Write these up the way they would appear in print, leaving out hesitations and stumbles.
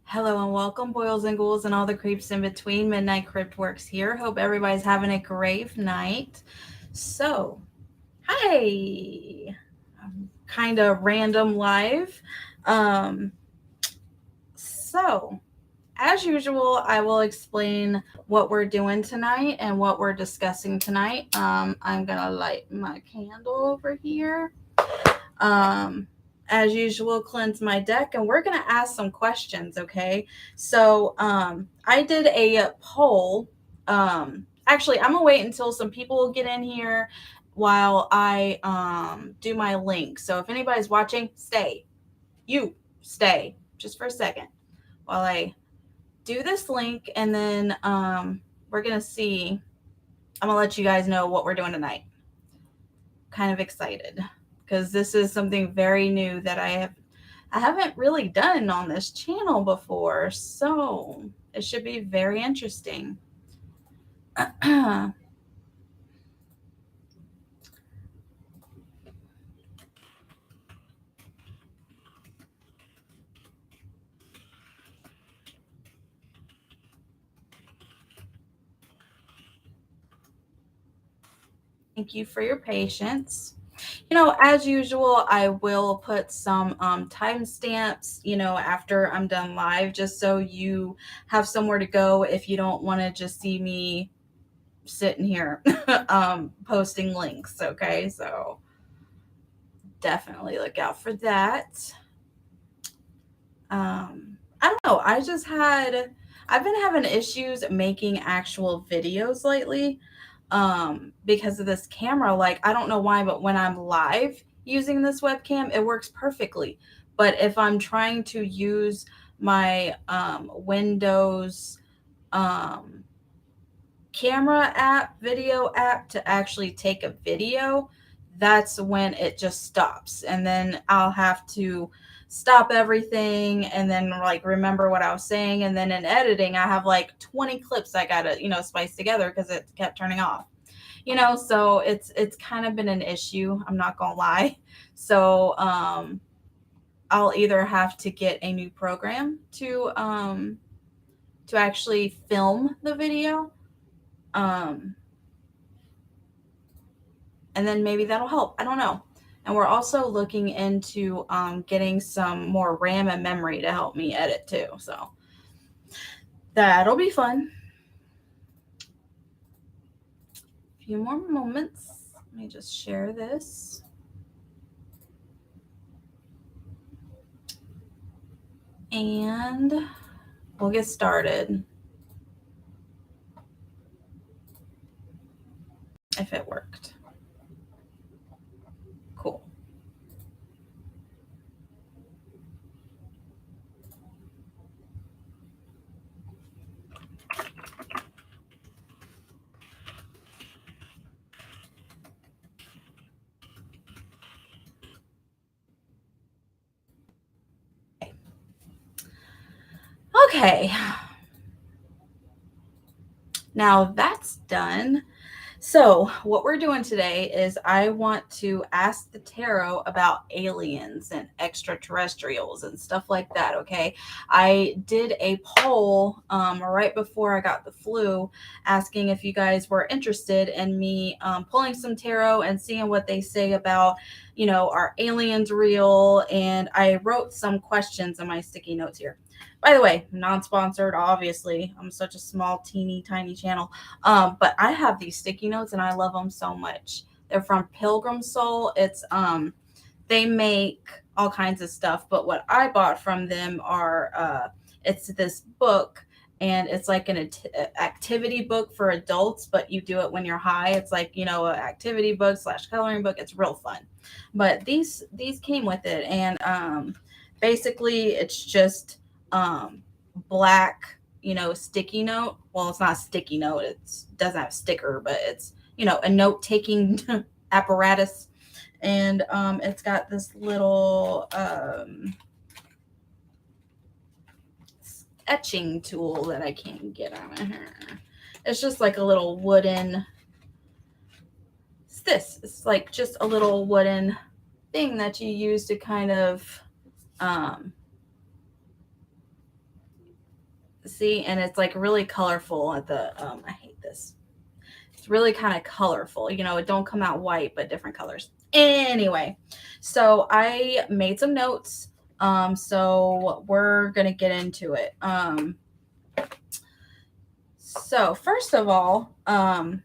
Hello and welcome, boils and ghouls and all the creeps in between. Midnight Cryptworx here. Hope everybody's having a great night. So, hi, kind of random live. Um, so, as usual, I will explain what we're doing tonight and what we're discussing tonight. I'm gonna light my candle over here. Um, as usual, cleanse my deck, and we're going to ask some questions, okay? So I did a poll. Actually, I'm going to wait until some people get in here while I do my link. So if anybody's watching, stay. You stay just for a second while I do this link, and then we're going to see. I'm going to let you guys know what we're doing tonight. Kind of excited because this is something very new that I haven't really done on this channel before, so it should be very interesting. Thank you for your patience. As usual, I will put some timestamps, after I'm done live, just so you have somewhere to go if you don't want to just see me sitting here posting links. Okay, so definitely look out for that. I don't know. I've been having issues making actual videos lately because of this camera. Like, I don't know why, but when I'm live using this webcam, it works perfectly. But if I'm trying to use my Windows um, camera app, video app to actually take a video, that's when it just stops. And then I'll have to stop everything and then like remember what I was saying. And then in editing, I have like 20 clips I gotta, spice together because it kept turning off. So it's kind of been an issue. I'm not gonna lie. So I'll either have to get a new program to actually film the video. And then maybe that'll help. I don't know. And we're also looking into getting some more RAM and memory to help me edit too. So that'll be fun. A few more moments. Let me just share this. And we'll get started. If it worked. Cool. Okay. Now that's done. So, what we're doing today is I want to ask the tarot about aliens and extraterrestrials and stuff like that. Okay. I did a poll right before I got the flu asking if you guys were interested in me pulling some tarot and seeing what they say about, are aliens real? And I wrote some questions in my sticky notes here. By the way, non-sponsored, obviously. I'm such a small, teeny, tiny channel. But I have these sticky notes and I love them so much. They're from Pilgrim Soul. It's they make all kinds of stuff, but what I bought from them are it's this book, and it's like an activity book for adults, but you do it when you're high. It's like, an activity book / coloring book. It's real fun. But these came with it, and basically it's just black, sticky note. Well, it's not a sticky note. It doesn't have a sticker, but it's, a note taking apparatus. And it's got this little etching tool that I can't get out of here. It's just like a little wooden. It's like just a little wooden thing that you use to kind of See, and it's like really colorful at the I hate this. It's really kind of colorful. It don't come out white, but different colors. Anyway, so I made some notes. So we're gonna get into it. So first of all, put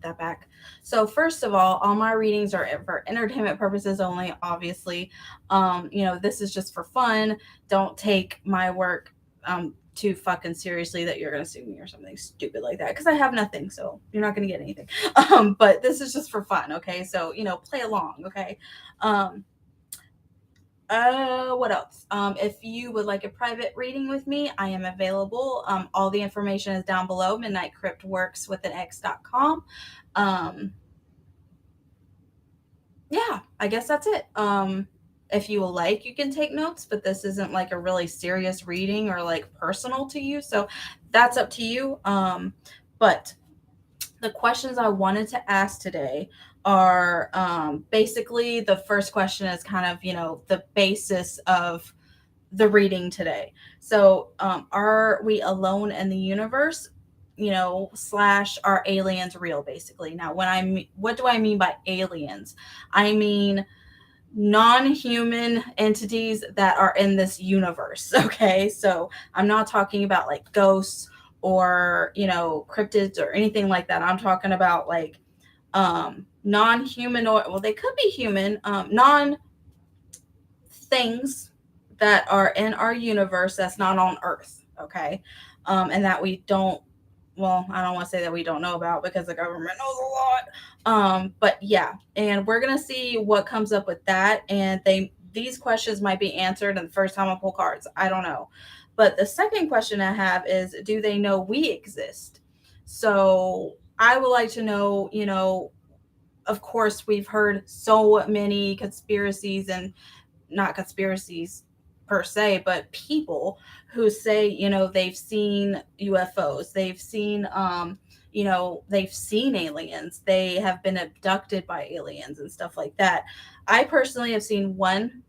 that back. So first of all my readings are for entertainment purposes only, obviously. This is just for fun. Don't take my work too fucking seriously that you're gonna sue me or something stupid like that, because I have nothing, so you're not gonna get anything. But this is just for fun, okay? So play along, okay? What else? If you would like a private reading with me, I am available. All the information is down below, midnightcryptworx with an x.com. Yeah, I guess that's it. If you like, you can take notes, but this isn't like a really serious reading or like personal to you, so that's up to you. But the questions I wanted to ask today are basically, the first question is kind of the basis of the reading today. So are we alone in the universe, slash are aliens real, basically? Now, what do I mean by aliens? I mean non-human entities that are in this universe. Okay, so I'm not talking about like ghosts or cryptids or anything like that. I'm talking about like non-humanoid, well, they could be human, non things that are in our universe that's not on Earth. Okay, and that we don't, well, I don't want to say that we don't know about, because the government knows a lot. But yeah, and we're gonna see what comes up with that. And these questions might be answered in the first time I pull cards. I don't know. But the second question I have is, do they know we exist? So I would like to know, of course, we've heard so many conspiracies, and not conspiracies per se, but people who say, they've seen UFOs, they've seen, they've seen aliens, they have been abducted by aliens and stuff like that. I personally have seen one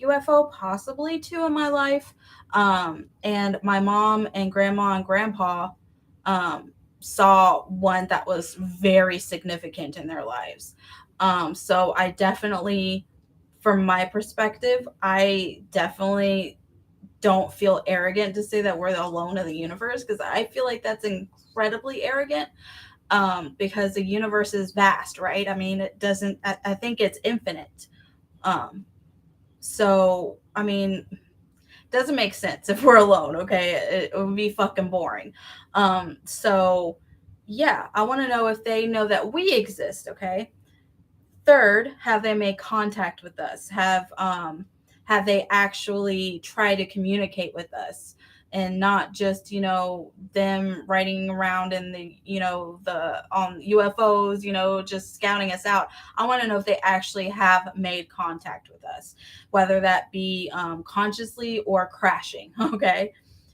UFO, possibly two in my life. And my mom and grandma and grandpa saw one that was very significant in their lives. So I definitely, from my perspective, I definitely don't feel arrogant to say that we're alone in the universe, because I feel like that's incredibly arrogant. Because the universe is vast, right? I mean, it doesn't, I think it's infinite. So, I mean, doesn't make sense if we're alone, okay? It would be fucking boring. So, yeah, I want to know if they know that we exist, okay? Third, have they made contact with us? Have they actually tried to communicate with us, and not just them riding around in the the on UFOs, just scouting us out? I want to know if they actually have made contact with us, whether that be consciously or crashing. Okay,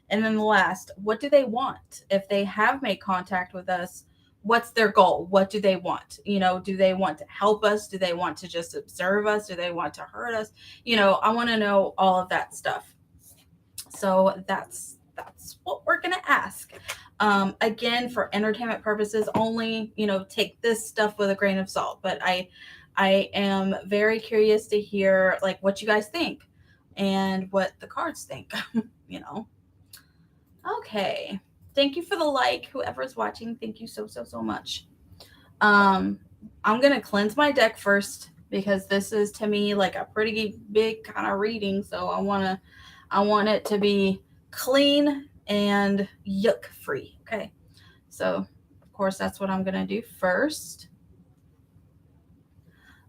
and then the last, what do they want? If they have made contact with us, what's their goal? What do they want? Do they want to help us? Do they want to just observe us? Do they want to hurt us? I want to know all of that stuff. So that's what we're gonna ask. Again, for entertainment purposes only. Take this stuff with a grain of salt. But I am very curious to hear like what you guys think and what the cards think. you know. Okay. Thank you for the like, whoever's watching. Thank you so much. I'm gonna cleanse my deck first, because this is, to me, like a pretty big kind of reading. So I want it to be clean and yuck free. Okay. So of course that's what I'm gonna do first.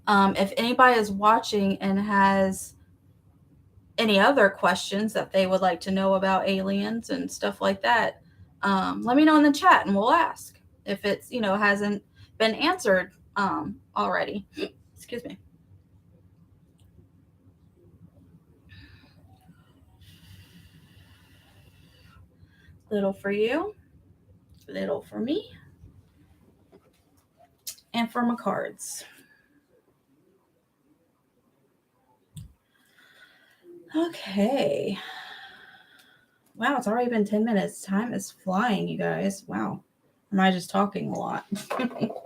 If anybody is watching and has any other questions that they would like to know about aliens and stuff like that, let me know in the chat and we'll ask if it's hasn't been answered already. Excuse me. Little for you, little for me, and for my cards. Okay. Wow, it's already been 10 minutes. Time is flying, you guys. Wow. Am I just talking a lot?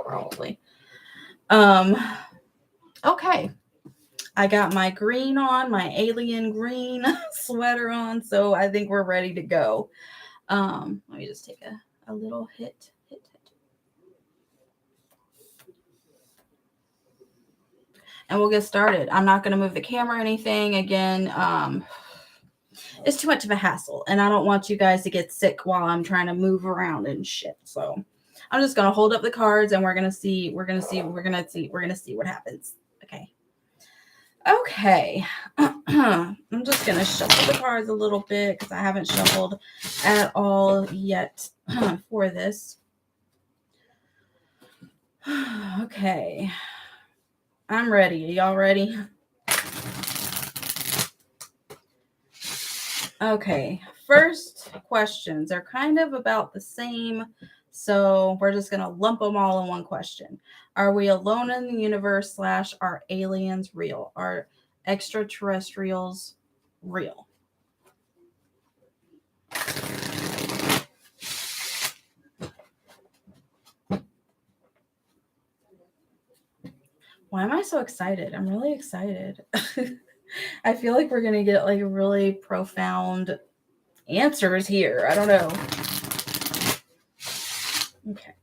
Probably. Okay. I got my green on, my alien green sweater on, so I think we're ready to go. Let me just take a little hit. And we'll get started. I'm not going to move the camera or anything. Again, it's too much of a hassle, and I don't want you guys to get sick while I'm trying to move around and shit. So I'm just going to hold up the cards, and we're going to see what happens. Okay. I'm just going to shuffle the cards a little bit because I haven't shuffled at all yet for this. Okay. I'm ready. Are y'all ready? Okay. First questions are kind of about the same, so we're just going to lump them all in one question. Are we alone in the universe / are aliens real? Are extraterrestrials real? Why am I so excited? I'm really excited. I feel like we're going to get like really profound answers here. I don't know. Okay.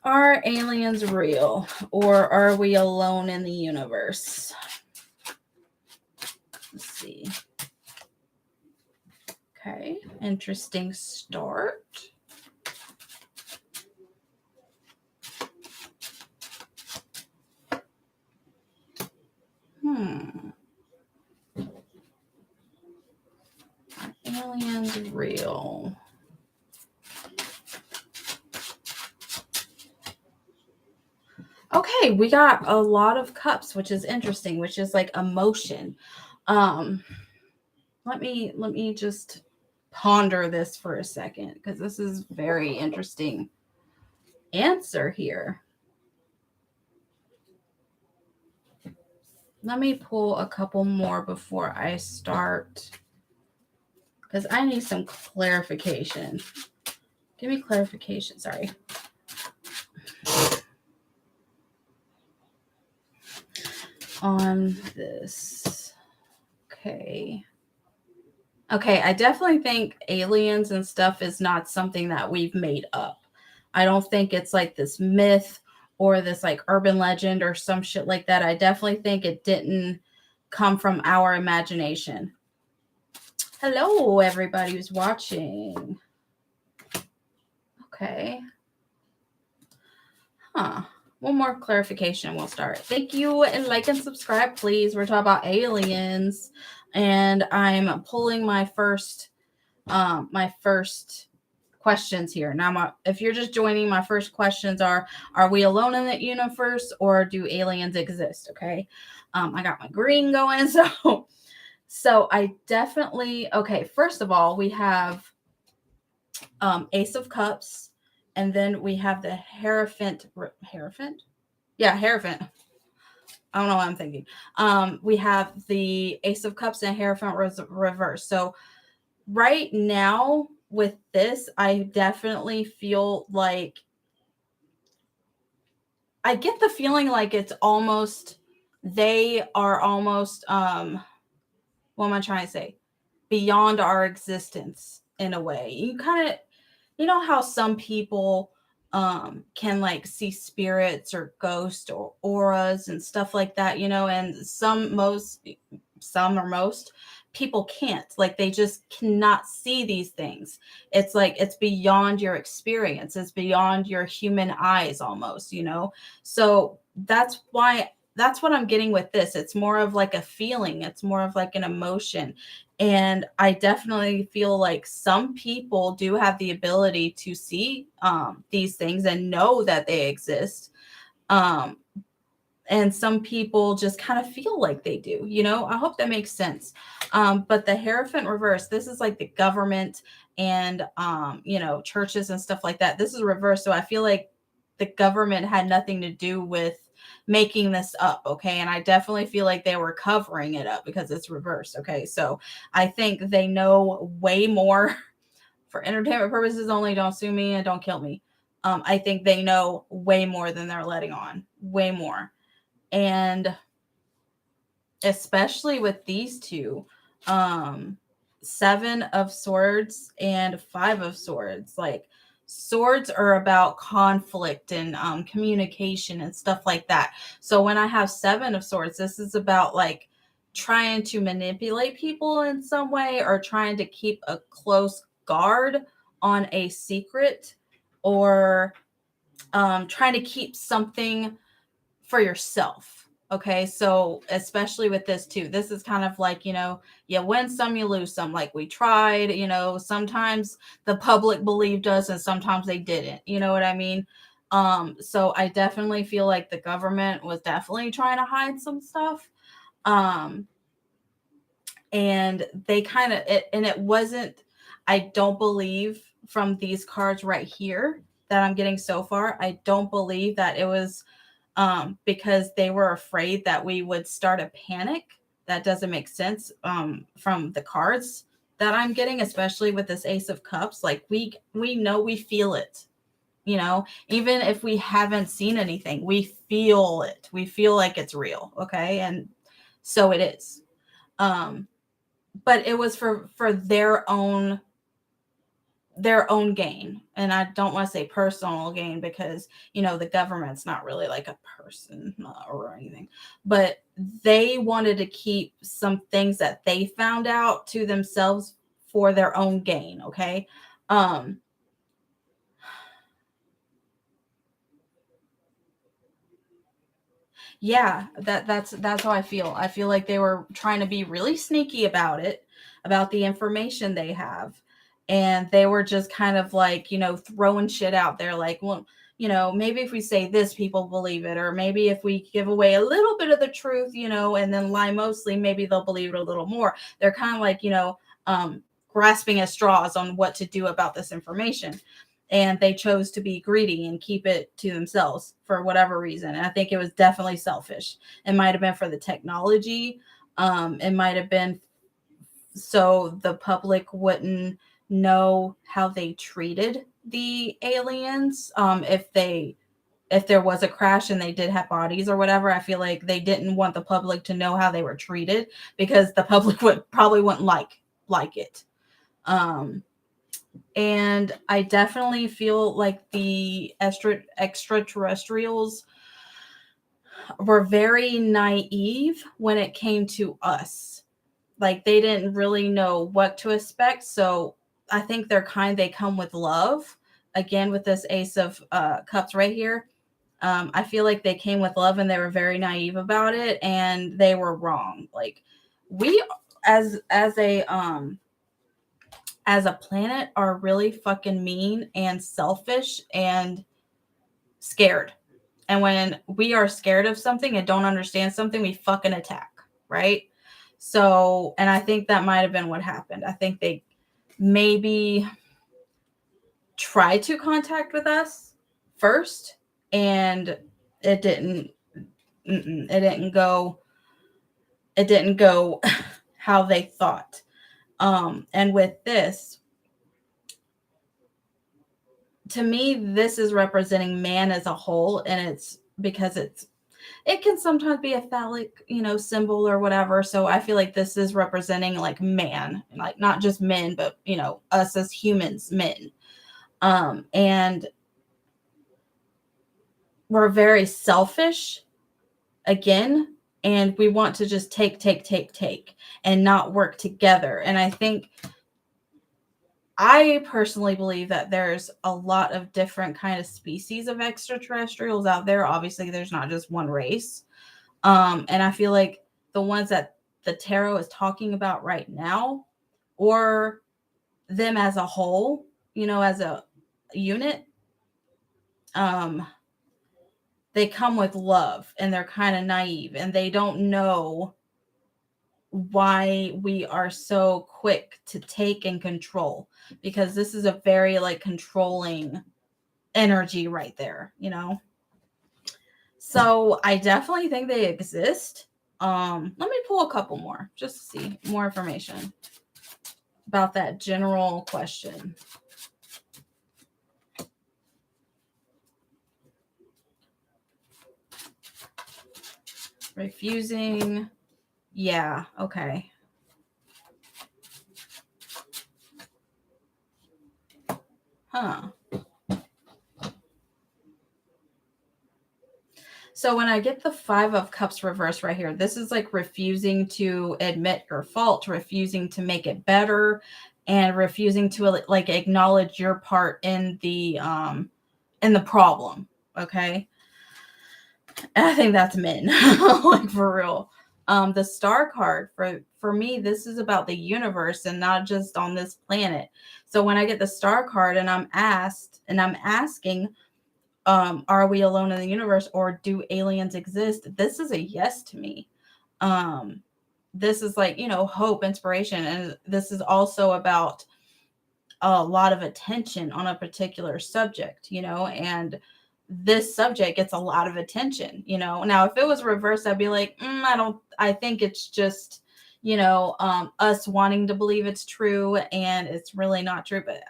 Are aliens real, or are we alone in the universe? Let's see. Okay, interesting start. Are aliens real? Okay, we got a lot of cups, which is interesting, which is like emotion. Let me just ponder this for a second, because this is very interesting answer here. Let me pull a couple more before I start, because I need some clarification. Give me clarification, sorry. On this. Okay. Okay, I definitely think aliens and stuff is not something that we've made up. I don't think it's like this myth or this like urban legend or some shit like that. I definitely think it didn't come from our imagination. Hello, everybody who's watching. Okay. One more clarification, we'll start. Thank you, and like and subscribe, please. We're talking about aliens, and I'm pulling my first questions here. Now, if you're just joining, my first questions are we alone in the universe, or do aliens exist? Okay. I got my green going. So I definitely, okay. First of all, we have Ace of Cups, and then we have the Hierophant. Yeah, Hierophant. I don't know what I'm thinking. We have the Ace of Cups and Hierophant reverse. So right now with this, I definitely feel like I get the feeling like it's almost, they are almost, what am I trying to say? Beyond our existence in a way. You kind of, you know how some people can like see spirits or ghosts or auras and stuff like that, you know, and some or most people can't, like they just cannot see these things. It's like it's beyond your experience, it's beyond your human eyes almost, you know. So that's what I'm getting with this. It's more of like a feeling, it's more of like an emotion. And I definitely feel like some people do have the ability to see these things and know that they exist. And some people just kind of feel like they do, you know. I hope that makes sense. But the Hierophant reverse, this is like the government and, you know, churches and stuff like that. This is reverse. So I feel like the government had nothing to do with making this up, okay? And I definitely feel like they were covering it up because it's reversed, okay? So I think they know way more for entertainment purposes only. Don't sue me and don't kill me. I think they know way more than they're letting on, way more. And especially with these two, um, 7 of Swords and 5 of Swords. Like, swords are about conflict and communication and stuff like that. So when I have 7 of Swords, this is about like trying to manipulate people in some way, or trying to keep a close guard on a secret, or trying to keep something for yourself. Okay, so especially with this too, this is kind of like, you win some, you lose some. Like, we tried, sometimes the public believed us and sometimes they didn't. You know what I mean? So I definitely feel like the government was definitely trying to hide some stuff. Um, and they kind of it wasn't, I don't believe, from these cards right here that I'm getting so far, I don't believe that it was because they were afraid that we would start a panic. That doesn't make sense from the cards that I'm getting, especially with this Ace of Cups. Like, we know, we feel it. Even if we haven't seen anything, we feel it. We feel like it's real, okay? And so it is. But it was for their own gain. And I don't want to say personal gain, because the government's not really like a person or anything, but they wanted to keep some things that they found out to themselves for their own gain. Okay. um yeah, that's how I feel like they were trying to be really sneaky about it, about the information they have. And they were just kind of like, throwing shit out there, like, well, maybe if we say this, people believe it, or maybe if we give away a little bit of the truth, and then lie mostly, maybe they'll believe it a little more. They're kind of like, grasping at straws on what to do about this information. And they chose to be greedy and keep it to themselves for whatever reason. And I think it was definitely selfish. It might have been for the technology. It might have been so the public wouldn't know how they treated the aliens. If there was a crash and they did have bodies or whatever, I feel like they didn't want the public to know how they were treated, because the public wouldn't like it. And I definitely feel like the extraterrestrials were very naive when it came to us. Like, they didn't really know what to expect. So I think they come with love. Again, with this Ace of Cups right here, I feel like they came with love and they were very naive about it, and they were wrong. Like, we as a planet are really fucking mean and selfish and scared. And when we are scared of something and don't understand something, we fucking attack, right? So, and I think that might have been what happened. I think they maybe tried to contact with us first, and it didn't. It didn't go how they thought. And with this, to me, this is representing man as a whole, and it's because it can sometimes be a phallic, symbol or whatever. So I feel like this is representing like man, like not just men, but us as humans, men. And we're very selfish again, and we want to just take and not work together. And I personally believe that there's a lot of different kind of species of extraterrestrials out there. Obviously, there's not just one race. And I feel like the ones that the tarot is talking about right now, or them as a whole, as a unit, um, they come with love, and they're kind of naive, and they don't know why we are so quick to take and control, because this is a very like controlling energy right there, So I definitely think they exist. Let me pull a couple more just to see more information about that general question. Refusing. Yeah, okay. Huh. So when I get the 5 of Cups reversed right here, this is like refusing to admit your fault, refusing to make it better, and refusing to like acknowledge your part in the problem. Okay. And I think that's men. Like for real. The Star card for me, this is about the universe and not just on this planet. So when I get the Star card and I'm asking, are we alone in the universe or do aliens exist? This is a yes to me. This is like, hope, inspiration. And this is also about a lot of attention on a particular subject, and this subject gets a lot of attention, Now, if it was reversed, I'd be like, I think it's just, us wanting to believe it's true and it's really not true. But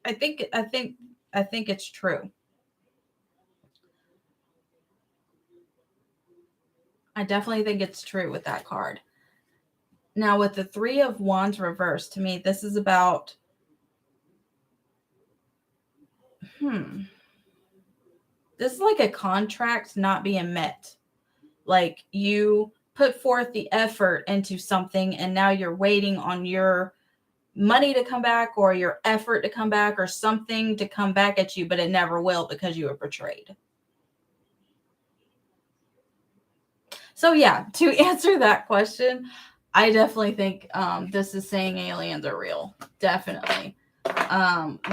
I think it's true. I definitely think it's true with that card. Now, with the 3 of Wands reversed, to me, this is about, this is like a contract not being met. Like you put forth the effort into something and now you're waiting on your money to come back or your effort to come back or something to come back at you, but it never will because you were betrayed. So yeah, to answer that question, I definitely think this is saying aliens are real. Definitely. With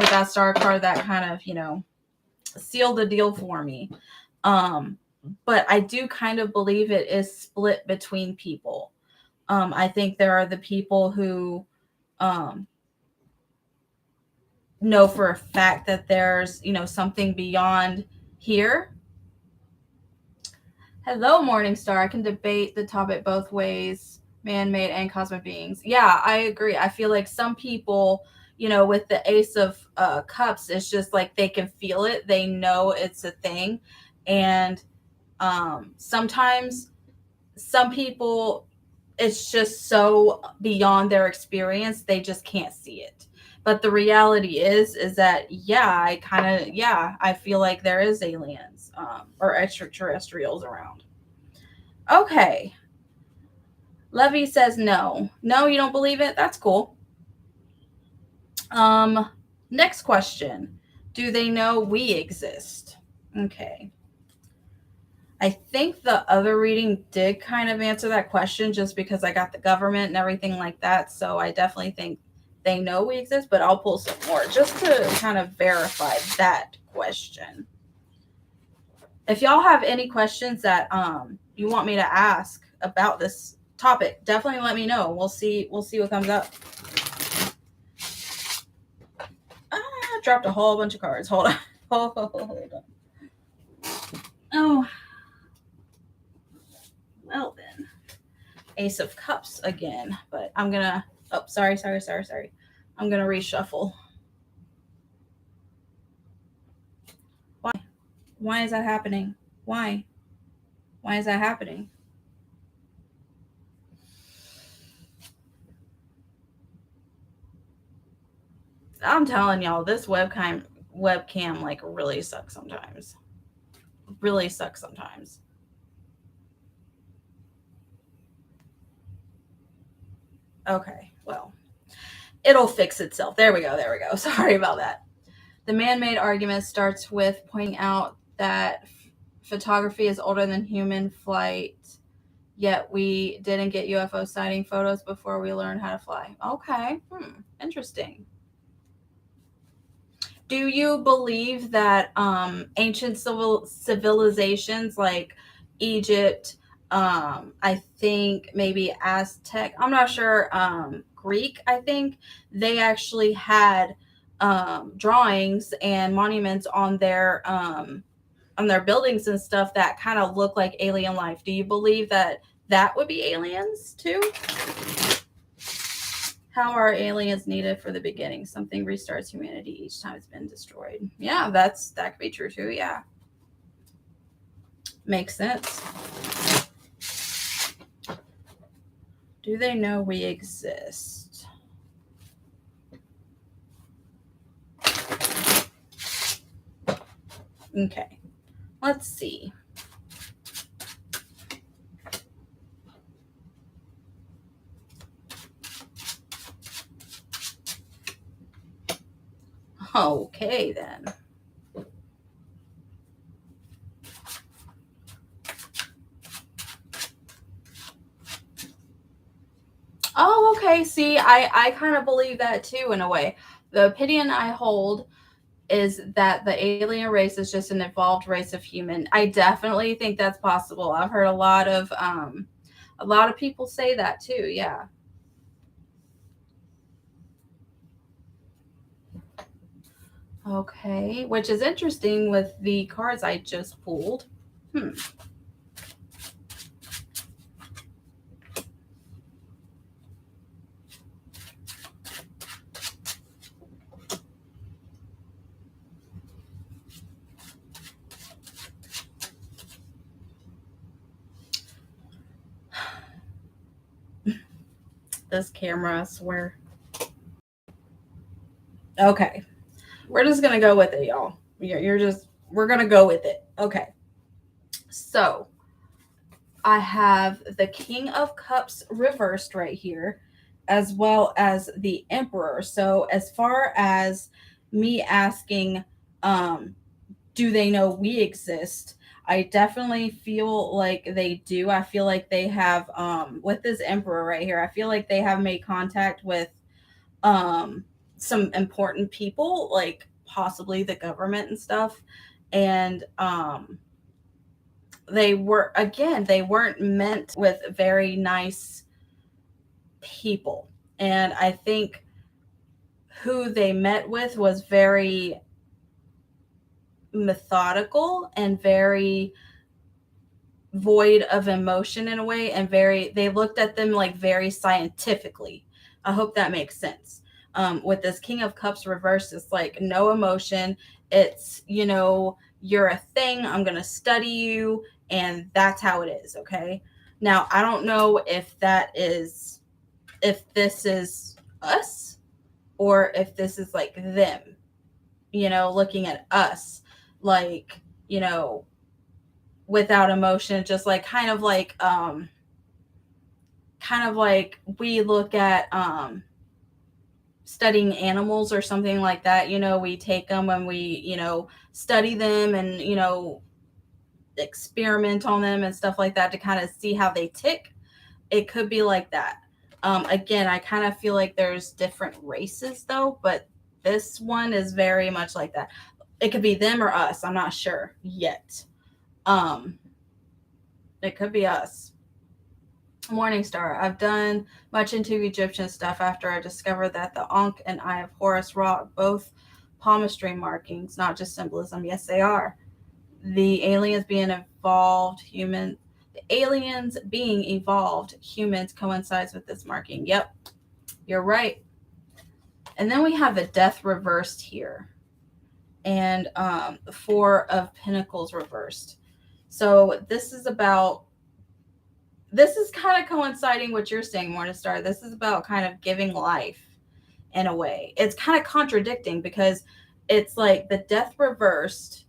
that Star card, that kind of, sealed the deal for me. But I do kind of believe it is split between people. I think there are the people who know for a fact that there's, something beyond here. Hello, Morningstar. I can debate the topic both ways, man-made and cosmic beings. Yeah, I agree. I feel like some people, with the Ace of Cups, it's just like they can feel it. They know it's a thing. And sometimes some people, it's just so beyond their experience, they just can't see it. But the reality is that, I feel like there is aliens or extraterrestrials around. Okay. Levy says no. No, you don't believe it? That's cool. Next question. Do they know we exist? Okay. I think the other reading did kind of answer that question just because I got the government and everything like that. So I definitely think they know we exist, but I'll pull some more just to kind of verify that question. If y'all have any questions that you want me to ask about this topic, definitely let me know. We'll see what comes up. I dropped a whole bunch of cards. Hold on. Hold on. Oh. Well then. Ace of Cups again, but I'm gonna, sorry. I'm gonna reshuffle. Why is that happening? Why is that happening? I'm telling y'all, this webcam like really sucks sometimes. Really sucks sometimes. Okay, well, it'll fix itself. There we go. Sorry about that. The man-made argument starts with pointing out that photography is older than human flight, yet we didn't get UFO sighting photos before we learned how to fly. Okay, interesting. Do you believe that ancient civilizations like Egypt, I think maybe Aztec, I'm not sure, Greek, I think they actually had drawings and monuments on their buildings and stuff that kind of look like alien life. Do you believe that that would be aliens too? How are aliens needed for the beginning? Something restarts humanity each time it's been destroyed. Yeah, that could be true too. Yeah, makes sense. Do they know we exist? Okay, let's see. Okay, then. Oh, okay. See, I kind of believe that too, in a way. The opinion I hold is that the alien race is just an evolved race of human. I definitely think that's possible. I've heard a lot of people say that too. Yeah. Okay, which is interesting with the cards I just pulled. This camera, I swear. Okay, we're just gonna go with it, y'all. We're gonna go with it. Okay, so I have the King of Cups reversed right here, as well as the Emperor. So as far as me asking, um, do they know we exist? I definitely feel like they do. I feel like they have, with this Emperor right here, I feel like they have made contact with um, some important people, like possibly the government and stuff. And they weren't meant with very nice people. And I think who they met with was very methodical and very void of emotion in a way, and they looked at them like very scientifically. I hope that makes sense. With this King of Cups reversed, it's like no emotion. It's, you're a thing, I'm going to study you, and that's how it is. Okay, now I don't know if this is us, or if this is like them, looking at us, like, without emotion, just like kind of like we look at studying animals or something like that. We take them and we, study them and, experiment on them and stuff like that to kind of see how they tick. It could be like that. Again, I kind of feel like there's different races though, but this one is very much like that. It could be them or us. I'm not sure yet. Um, it could be us. Morningstar. I've done much into Egyptian stuff after I discovered that the Ankh and Eye of Horus rock both palmistry markings, not just symbolism. Yes, they are. The aliens being evolved humans coincides with this marking. Yep, you're right. And then we have the Death reversed here, and Four of Pentacles reversed. So this is kind of coinciding what you're saying, Morningstar. This is about kind of giving life in a way. It's kind of contradicting because it's like the Death reversed,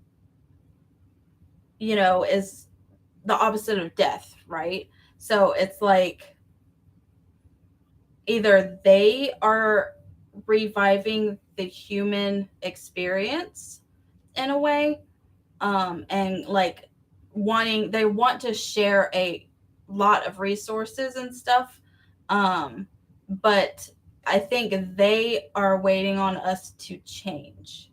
is the opposite of death, right? So it's like either they are reviving the human experience in a way, and like they want to share a lot of resources and stuff, but I think they are waiting on us to change.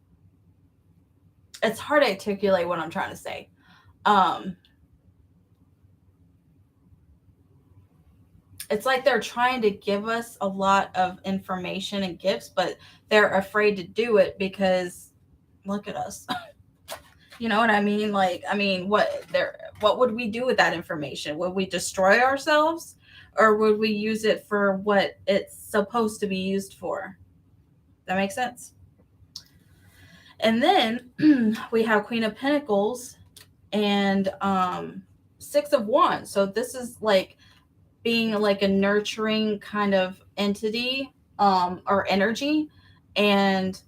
It's hard to articulate what I'm trying to say. it's like they're trying to give us a lot of information and gifts, but they're afraid to do it because look at us. You know what I mean? Like, I mean, what would we do with that information? Would we destroy ourselves, or would we use it for what it's supposed to be used for? That makes sense. And then we have Queen of Pentacles and Six of Wands. So this is like being like a nurturing kind of entity or energy, and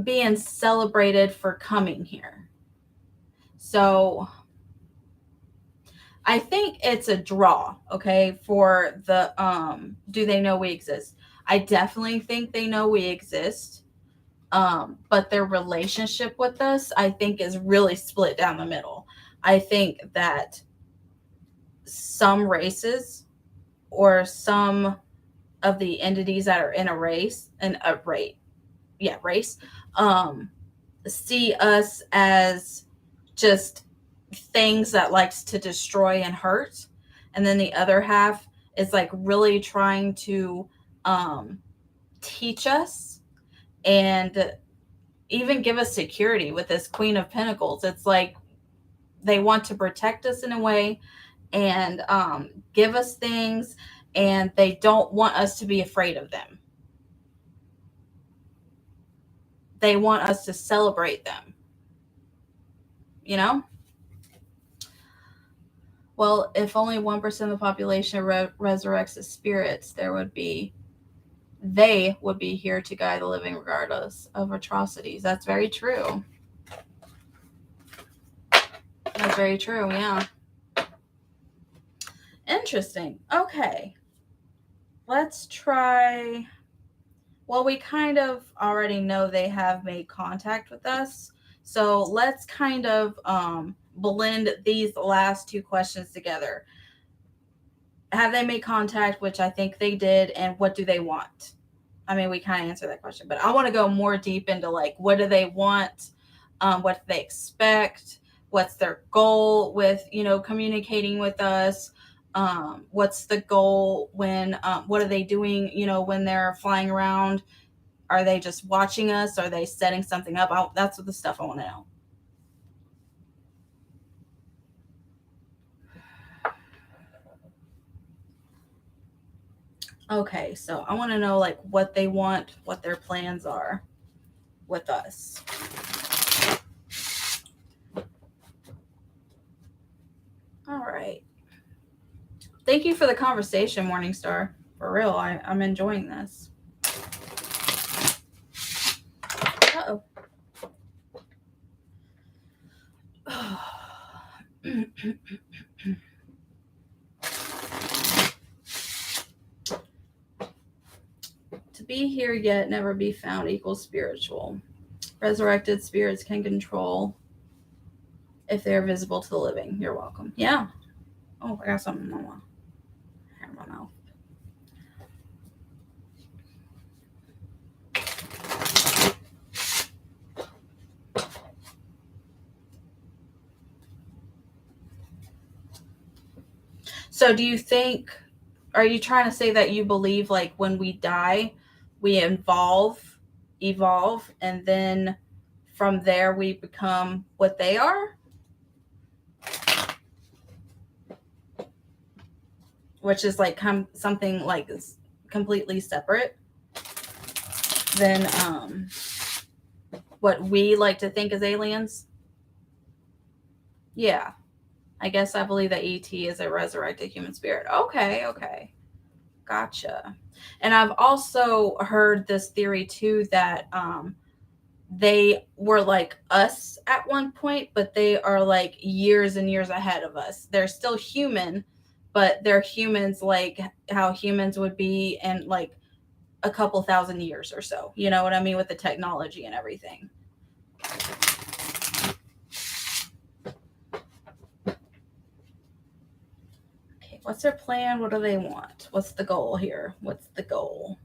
being celebrated for coming here. So I think it's a draw, okay, for the do they know we exist? I definitely think they know we exist. But their relationship with us, I think, is really split down the middle. I think that some races or some of the entities that are in a race, race, see us as just things that likes to destroy and hurt, and then the other half is like really trying to teach us and even give us security. With this Queen of Pentacles, it's like they want to protect us in a way and give us things, and they don't want us to be afraid of them. They want us to celebrate them, you know? Well, if only 1% of the population resurrects as spirits, they would be here to guide the living regardless of atrocities. That's very true. That's very true, yeah. Interesting. Okay. Let's try. Well, we kind of already know they have made contact with us. So let's kind of blend these last two questions together. Have they made contact, which I think they did, and what do they want? I mean, we kind of answered that question, but I want to go more deep into like, what do they want? What do they expect? What's their goal with, communicating with us? What's the goal when, what are they doing, when they're flying around? Are they just watching us? Are they setting something up? That's what the stuff I want to know. Okay, so I want to know like what they want, what their plans are with us. All right. Thank you for the conversation, Morningstar. For real, I'm enjoying this. Uh-oh. To be here yet never be found equals spiritual. Resurrected spirits can control if they are visible to the living. You're welcome. Yeah. Oh, I got something in my mouth. So do you think, are you trying to say that you believe like when we die, we evolve, and then from there we become what they are? Which is like something like completely separate than what we like to think as aliens? Yeah. I guess I believe that ET is a resurrected human spirit. Okay. Gotcha. And I've also heard this theory too that they were like us at one point, but they are like years and years ahead of us. They're still human, but they're humans like how humans would be in like a couple thousand years or so. You know what I mean? With the technology and everything. Okay, what's their plan? What do they want? What's the goal here? What's the goal?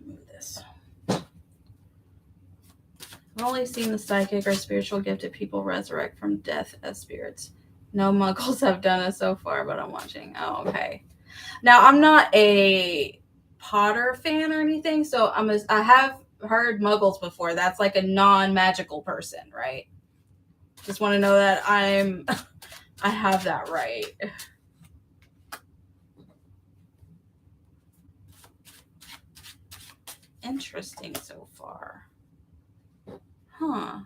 Move this. I've only seen the psychic or spiritual gifted people resurrect from death as spirits. No muggles have done it so far, but I'm watching. Oh, okay. Now, I'm not a Potter fan or anything, so I have heard muggles before. That's like a non-magical person, right? Just want to know that I have that right. Interesting so far. Huh.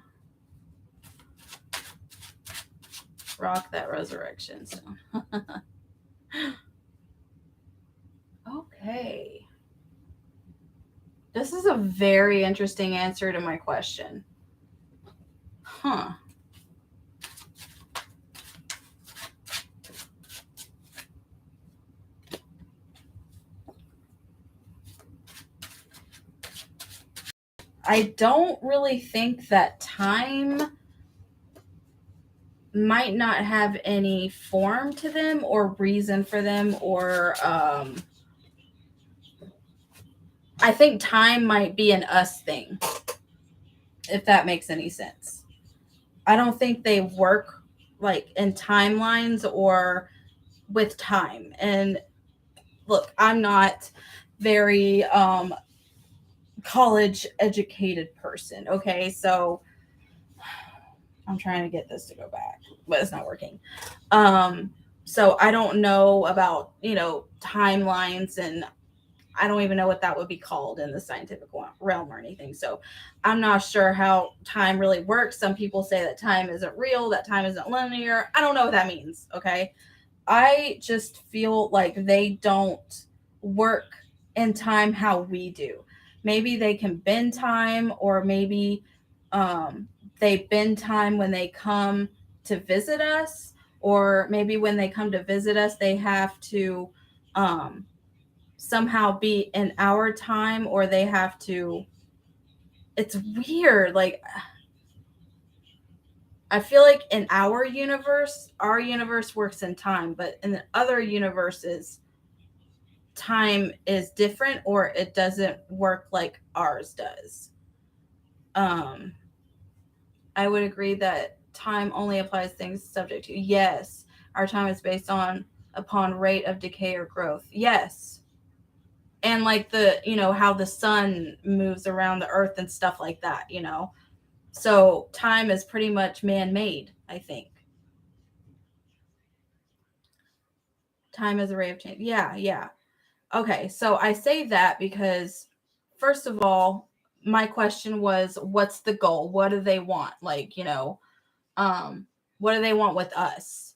Rock that resurrection stone. Okay. This is a very interesting answer to my question. Huh. I don't really think that time might not have any form to them or reason for them, or I think time might be an us thing, if that makes any sense. I don't think they work like in timelines or with time. And look, I'm not very college educated person, okay? So I'm trying to get this to go back, but it's not working. So I don't know about, timelines, and I don't even know what that would be called in the scientific realm or anything. So I'm not sure how time really works. Some people say that time isn't real, that time isn't linear. I don't know what that means, okay? I just feel like they don't work in time how we do. Maybe they can bend time, or maybe they bend time when they come to visit us, or maybe when they come to visit us, they have to um, somehow be in our time, or they have to. It's weird. Like, I feel like in our universe works in time, but in the other universes, time is different, or it doesn't work like ours does. Um, I would agree that time only applies things subject to. Yes, our time is based upon rate of decay or growth. Yes. And like how the sun moves around the earth and stuff like that. So time is pretty much man-made, I think. Time is a ray of change. Yeah, yeah. Okay, so I say that because, first of all, my question was, what's the goal? What do they want? Like, um, what do they want with us?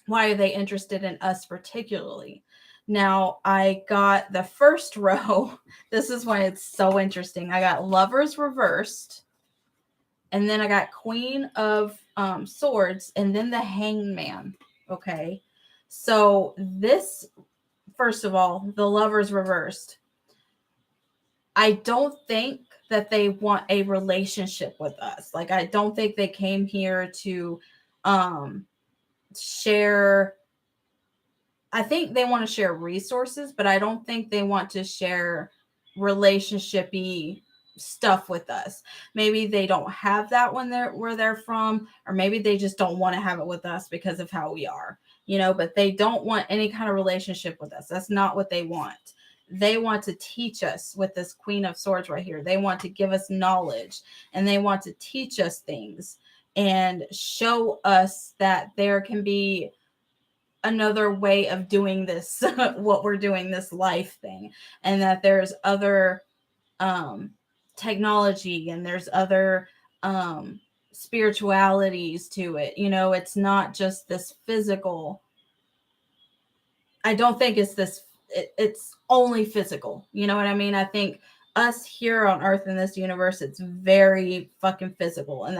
Why are they interested in us particularly? Now, I got the first row. This is why it's so interesting. I got Lovers reversed, and then I got Queen of Swords, and then the Hangman. Okay, so this, first of all, the Lovers reversed. I don't think that they want a relationship with us. Like, I don't think they came here to share. I think they want to share resources, but I don't think they want to share relationship-y stuff with us. Maybe they don't have that when they're where they're from, or maybe they just don't want to have it with us because of how we are, but they don't want any kind of relationship with us. That's not what they want. They want to teach us with this Queen of Swords right here. They want to give us knowledge, and they want to teach us things and show us that there can be another way of doing this what we're doing, this life thing, and that there's other technology, and there's other spiritualities to it. It's not just this physical. I don't think it's only physical. You know what I mean? I think us here on earth in this universe, it's very fucking physical, and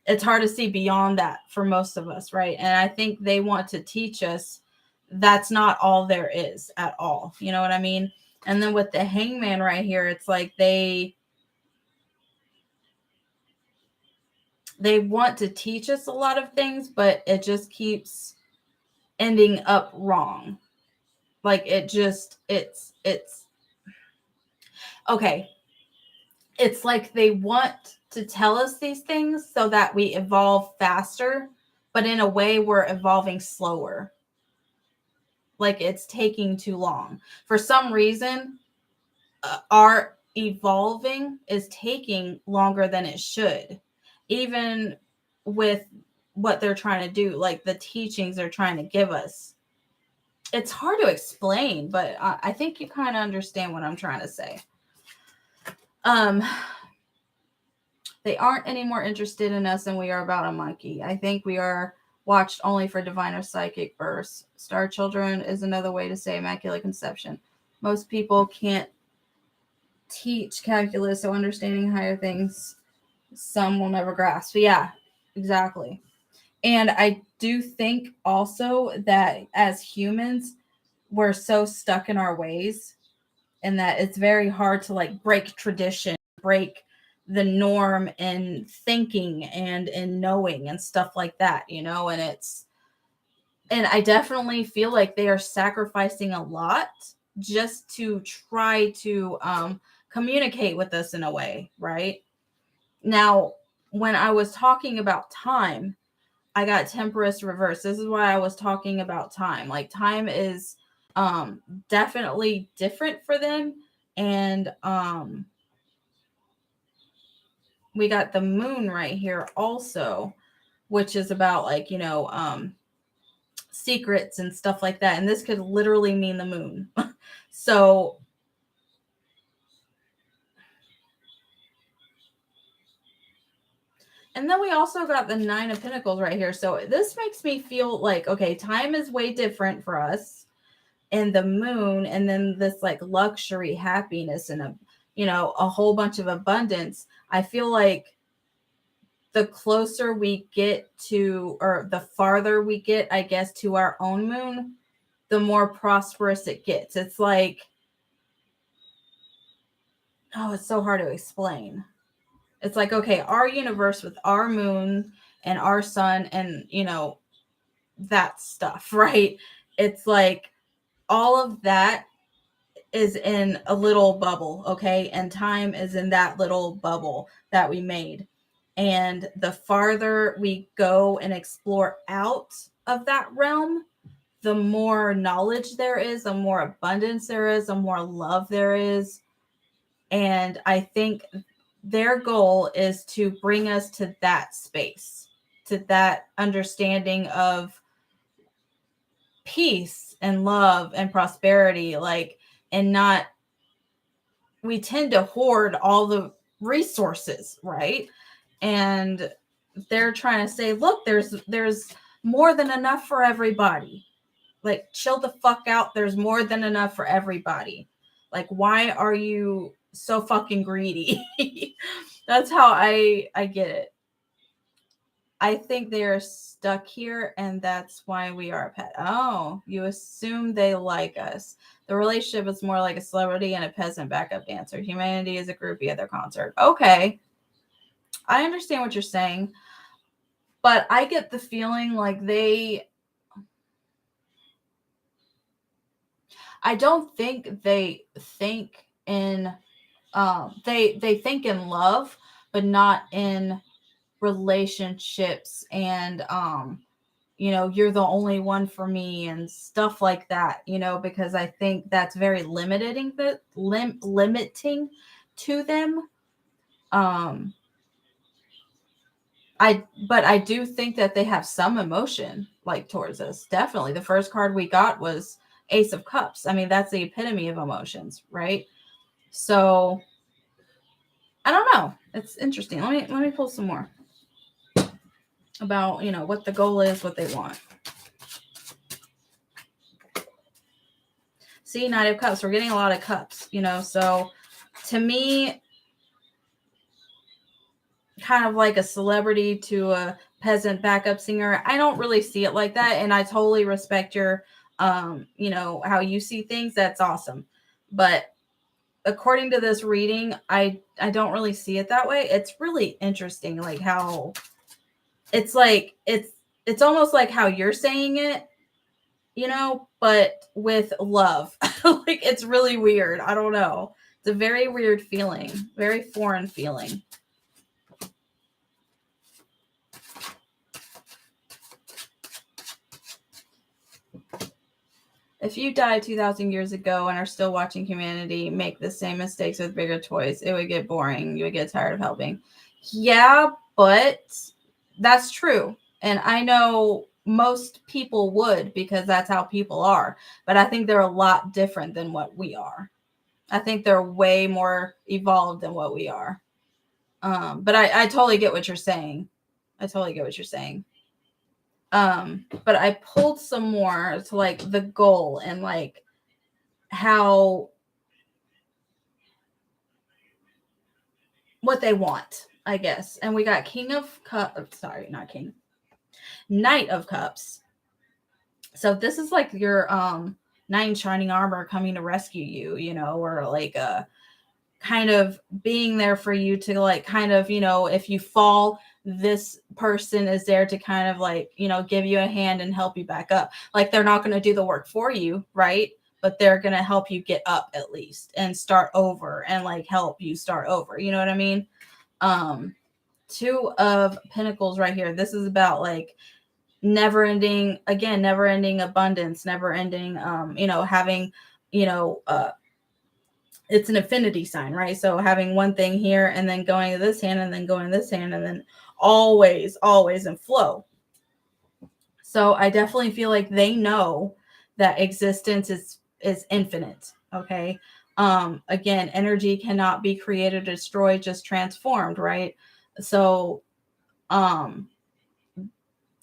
it's hard to see beyond that for most of us, right? And I think they want to teach us that's not all there is at all. You know what I mean? And then with the Hangman right here, it's like they want to teach us a lot of things, but it just keeps ending up wrong. Like, it's okay. it's like they want to tell us these things so that we evolve faster, but in a way we're evolving slower. Like it's taking too long. For some reason, our evolving is taking longer than it should, even with what they're trying to do, like the teachings they're trying to give us. It's hard to explain, but I think you kind of understand what I'm trying to say. They aren't any more interested in us than we are about a monkey. I think we are watched only for divine or psychic births. Star children is another way to say immaculate conception. Most people can't teach calculus, so understanding higher things some will never grasp. So yeah, exactly. And I do think also that as humans, we're so stuck in our ways, and that it's very hard to like break tradition, break the norm in thinking and in knowing and stuff like that, and I definitely feel like they are sacrificing a lot just to try to communicate with us in a way, right? Now, when I was talking about time, I got temperance reverse. This is why I was talking about time. Like time is definitely different for them. And we got the moon right here also, which is about like, secrets and stuff like that. And this could literally mean the moon. So and then we also got the 9 of Pentacles right here. So this makes me feel like, okay, time is way different for us, and the moon, and then this like luxury, happiness, and a whole bunch of abundance. I feel like the closer we get to, or the farther we get, I guess, to our own moon, the more prosperous it gets. It's like, oh, it's so hard to explain. It's like, okay, our universe with our moon and our sun and, that stuff, right? It's like all of that is in a little bubble, okay? And time is in that little bubble that we made. And the farther we go and explore out of that realm, the more knowledge there is, the more abundance there is, the more love there is. And I think their goal is to bring us to that space, to that understanding of peace and love and prosperity, like, and not, we tend to hoard all the resources, right? And they're trying to say, look, there's more than enough for everybody. Like, chill the fuck out. There's more than enough for everybody. Like, why are you so fucking greedy? That's how I get it. I think they are stuck here, and that's why we are a pet. Oh, you assume they like us. The relationship is more like a celebrity and a peasant backup dancer. Humanity is a groupie at their concert. Okay. I understand what you're saying, but I get the feeling like I don't think they think in, they think in love, but not in relationships and, you're the only one for me and stuff like that, because I think that's very limiting to them. But I do think that they have some emotion like towards us. Definitely. The first card we got was Ace of Cups. I mean, that's the epitome of emotions, right? So I don't know. It's interesting. Let me pull some more about, what the goal is, what they want. See, Knight of Cups. We're getting a lot of cups, so to me, kind of like a celebrity to a peasant backup singer. I don't really see it like that, and I totally respect your how you see things. That's awesome. But according to this reading, I don't really see it that way. It's really interesting, like how it's like it's almost like how you're saying it, but with love. Like, it's really weird. I don't know. It's a very weird feeling, very foreign feeling. If you died 2,000 years ago and are still watching humanity make the same mistakes with bigger toys, it would get boring. You would get tired of helping. Yeah, but that's true. And I know most people would, because that's how people are. But I think they're a lot different than what we are. I think they're way more evolved than what we are. But I totally get what you're saying. I totally get what you're saying. But I pulled some more to like the goal and like how what they want, I guess. And we got King of Cups. Sorry, not King. Knight of Cups. So this is like your knight in shining armor coming to rescue you, you know, or like kind of being there for you to like kind of, you know, if you fall, this person is there to kind of like, you know, give you a hand and help you back up. Like they're not going to do the work for you, right? But they're going to help you get up at least and start over and like help you start over. You know what I mean? Two of Pentacles right here. This is about like never ending abundance, never ending, you know, having, you know, it's an infinity sign, right? So having one thing here and then going to this hand and then going to this hand and then always in flow. So I definitely feel like they know that existence is infinite. Okay. Again, energy cannot be created, destroyed, just transformed, right? So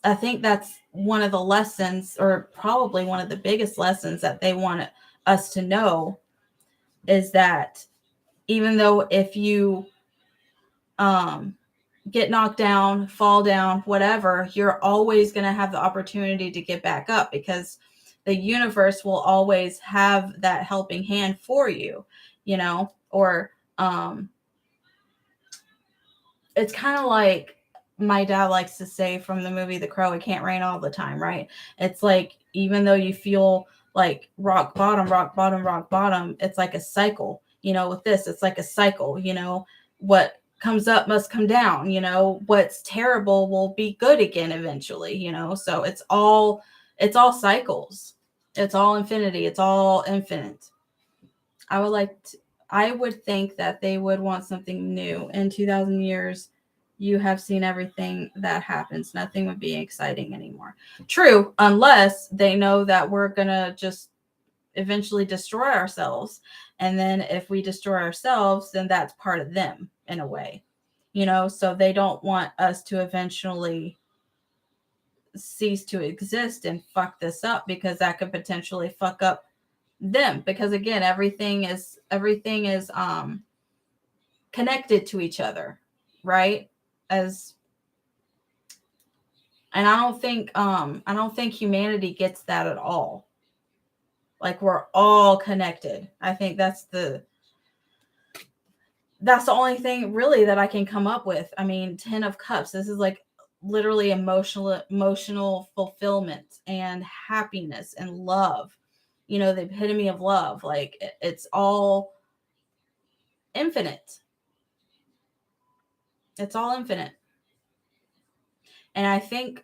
I think that's one of the lessons, or probably one of the biggest lessons that they want us to know, is that even though if you get knocked down, fall down, whatever, you're always going to have the opportunity to get back up, because the universe will always have that helping hand for you, you know, or it's kind of like my dad likes to say from the movie The Crow, it can't rain all the time, right? It's like, even though you feel like rock bottom, it's like a cycle, you know, with this, it's like a cycle, you know, what comes up must come down, you know, what's terrible will be good again eventually, you know, so it's all cycles. It's all infinity. It's all infinite. I would think that they would want something new. In 2,000 years, you have seen everything that happens. Nothing would be exciting anymore. True, unless they know that we're going to just eventually destroy ourselves. And then if we destroy ourselves, then that's part of them in a way. You know, so they don't want us to eventually cease to exist and fuck this up, because that could potentially fuck up them, because again, everything is connected to each other, right? And I don't think humanity gets that at all. Like, we're all connected. I think that's the only thing really that I can come up with. I mean, 10 of Cups, this is like literally emotional fulfillment and happiness and love, you know, the epitome of love. Like, it's all infinite. It's all infinite. And I think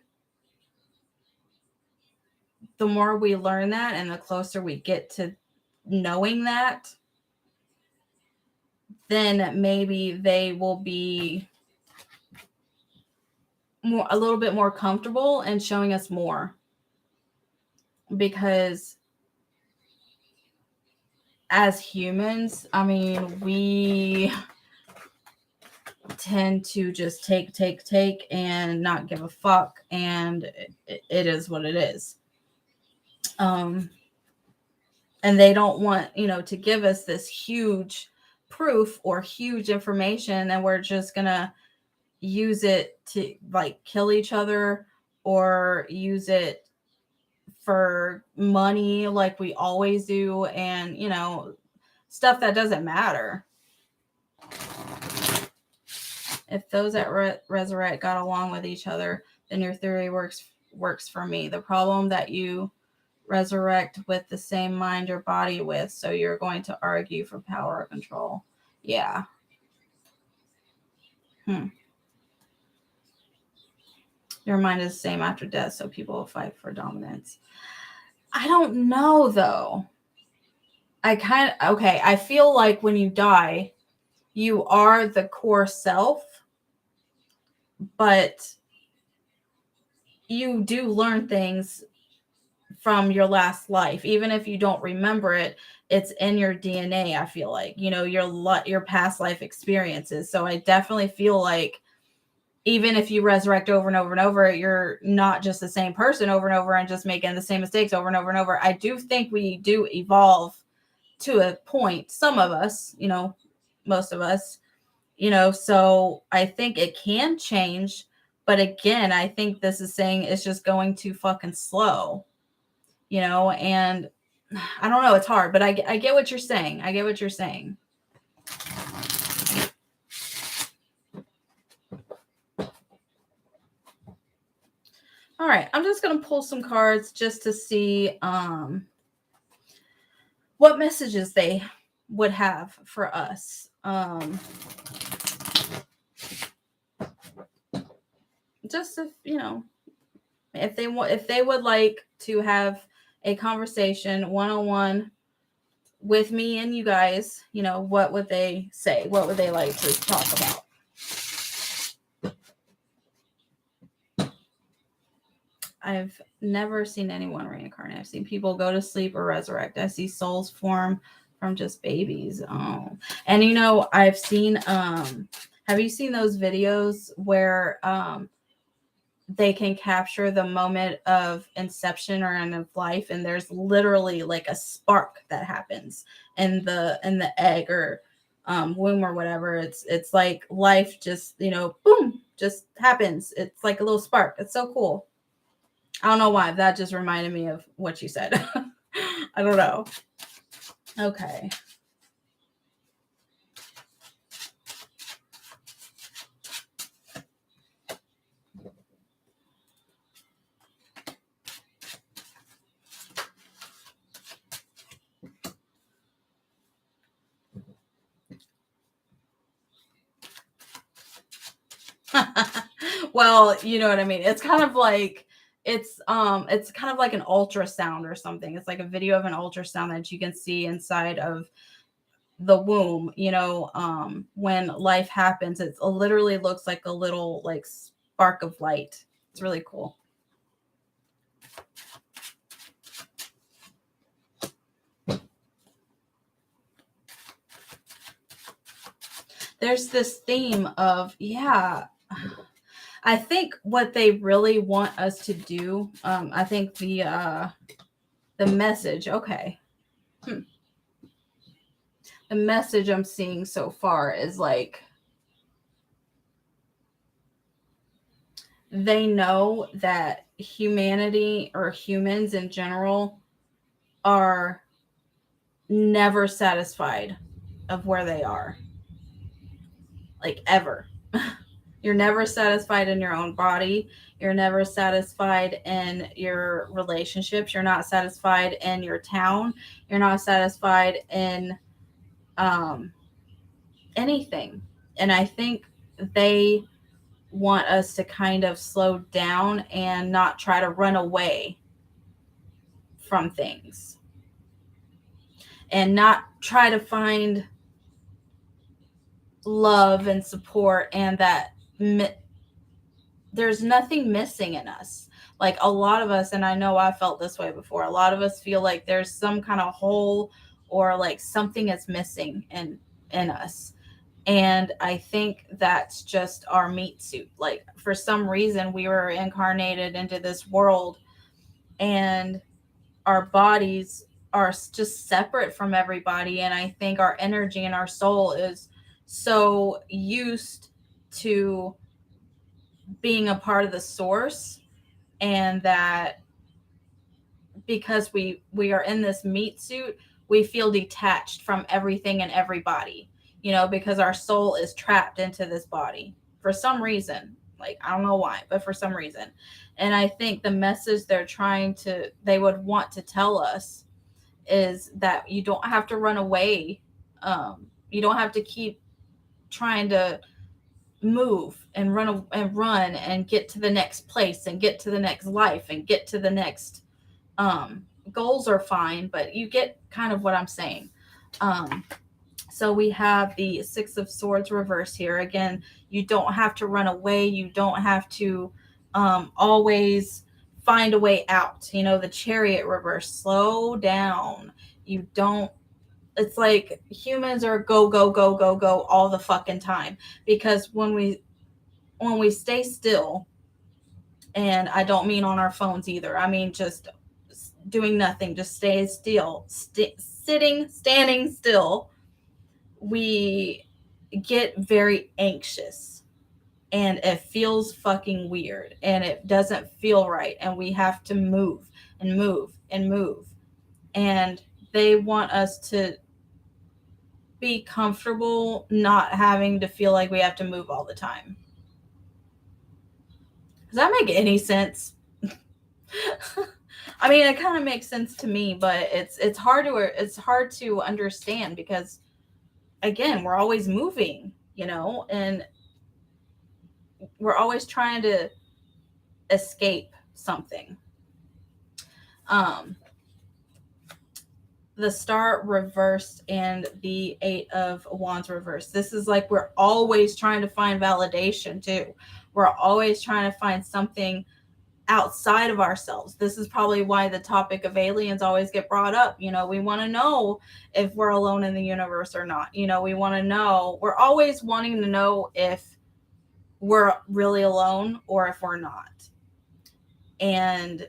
the more we learn that and the closer we get to knowing that, then maybe they will be a little bit more comfortable in showing us more. Because as humans, I mean, we tend to just take and not give a fuck, and it is what it is. And they don't want, you know, to give us this huge proof or huge information, and we're just gonna use it to like kill each other, or use it for money like we always do, and, you know, stuff that doesn't matter. If those that resurrect got along with each other, then your theory works for me. The problem that you resurrect with the same mind your body with, so you're going to argue for power or control. Yeah. Your mind is the same after death, so people will fight for dominance. I don't know, though. I feel like when you die, you are the core self, but you do learn things from your last life. Even if you don't remember it, it's in your DNA, I feel like, your past life experiences. So I definitely feel like even if you resurrect over and over and over, you're not just the same person over and over and just making the same mistakes over and over and over. I do think we do evolve to a point. Some of us, most of us, so I think it can change. But again, I think this is saying it's just going too fucking slow, and I don't know. It's hard, but I get what you're saying. I get what you're saying. All right, I'm just going to pull some cards just to see what messages they would have for us. Just if they would like to have a conversation one-on-one with me and you guys, what would they say? What would they like to talk about? I've never seen anyone reincarnate. I've seen people go to sleep or resurrect. I see souls form from just babies. Oh, and I've seen. Have you seen those videos where they can capture the moment of inception or end of life, and there's literally like a spark that happens in the egg or womb or whatever. It's like life just boom, just happens. It's like a little spark. It's so cool. I don't know why. That just reminded me of what you said. I don't know. Okay. Well, you know what I mean. It's kind of like it's kind of like an ultrasound or something. It's like a video of an ultrasound that you can see inside of the womb. When life happens, it literally looks like a little like spark of light. It's really cool. There's this theme of I think what they really want us to do, I think the message, okay. The message I'm seeing so far is like, they know that humanity or humans in general are never satisfied of where they are. Like ever. You're never satisfied in your own body. You're never satisfied in your relationships. You're not satisfied in your town. You're not satisfied in anything. And I think they want us to kind of slow down and not try to run away from things. And not try to find love and support, and that there's nothing missing in us. Like a lot of us, and I know I felt this way before, a lot of us feel like there's some kind of hole or like something is missing in us. And I think that's just our meat suit. Like for some reason we were incarnated into this world, and our bodies are just separate from everybody. And I think our energy and our soul is so used to being a part of the source, and that because we are in this meat suit, we feel detached from everything and everybody, because our soul is trapped into this body for some reason. Like, I don't know why, but for some reason. And I think the message they would want to tell us is that you don't have to run away. You don't have to keep trying to move and run and get to the next place and get to the next life and get to the next goals are fine, but you get kind of what I'm saying. So we have the Six of Swords reverse here. Again, you don't have to run away. You don't have to always find a way out. The Chariot reverse, slow down. You don't, it's like humans are go, go, go, go, go all the fucking time. Because when we stay still, and I don't mean on our phones either. I mean just doing nothing, just stay still, standing still, we get very anxious and it feels fucking weird and it doesn't feel right and we have to move and move and move. And they want us to be comfortable not having to feel like we have to move all the time. Does that make any sense? I mean, it kind of makes sense to me, but it's hard to understand because, again, we're always moving, and we're always trying to escape something. The Star reversed and the Eight of Wands reversed. This is like we're always trying to find validation too. We're always trying to find something outside of ourselves. This is probably why the topic of aliens always get brought up. We want to know if we're alone in the universe or not. We want to know, we're always wanting to know if we're really alone or if we're not. And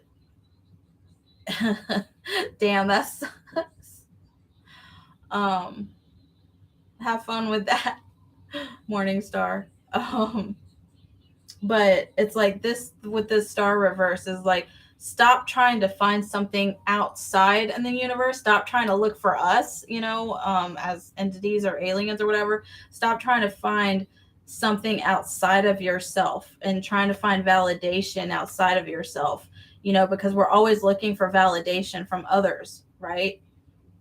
damn, that sucks. Have fun with that, Morning Star. But it's like this with the Star reverse is like, stop trying to find something outside in the universe. Stop trying to look for us, as entities or aliens or whatever. Stop trying to find something outside of yourself and trying to find validation outside of yourself, because we're always looking for validation from others, right?